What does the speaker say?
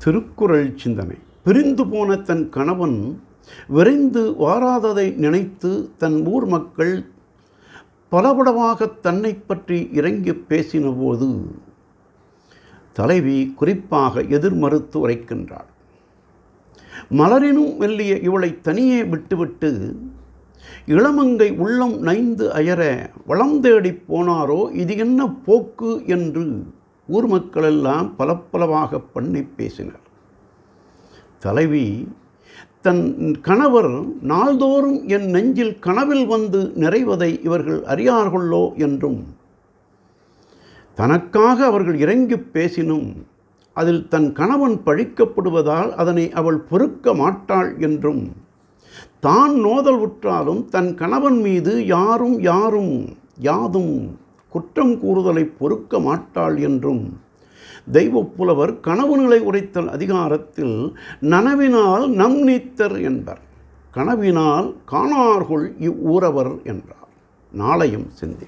திருக்குறள் சிந்தனை. பிரிந்து போன தன் கணவன் விரைந்து வாராததை நினைத்து தன் ஊர் மக்கள் பலபடமாக தன்னை பற்றி இறங்கி பேசின போது தலைவி குறிப்பாக எதிர்மறுத்து உரைக்கின்றாள். மலரினும் மெல்லிய இவளை தனியே விட்டுவிட்டு இளமங்கை உள்ளம் நைந்து அயர வளம் தேடி போனாரோ, இது என்ன போக்கு என்று ஊர் மக்களெல்லாம் பலப்பலவாக பண்ணி பேசினர். தலைவி தன் கணவர் நாள்தோறும் என் நெஞ்சில் கனவில் வந்து நிறைவதை இவர்கள் அறியார்களோ என்றும், தனக்காக அவர்கள் இறங்கி பேசினும் அதில் தன் கணவன் பழிக்கப்படுவதால் அதனை அவள் பொறுக்க மாட்டாள் என்றும், தான் நோதல் உற்றாலும் தன் கணவன் மீது யாதும் குற்றம் கூறுதலை பொறுக்க மாட்டாள் என்றும் தெய்வப்புலவர் கனவு நிலை உரைத்தல் அதிகாரத்தில் நனவினால் நம் நீத்தர் என்பர், கனவினால் காணார்கொள் இவ்வூரவர் என்றார். நாளையும் சிந்தி.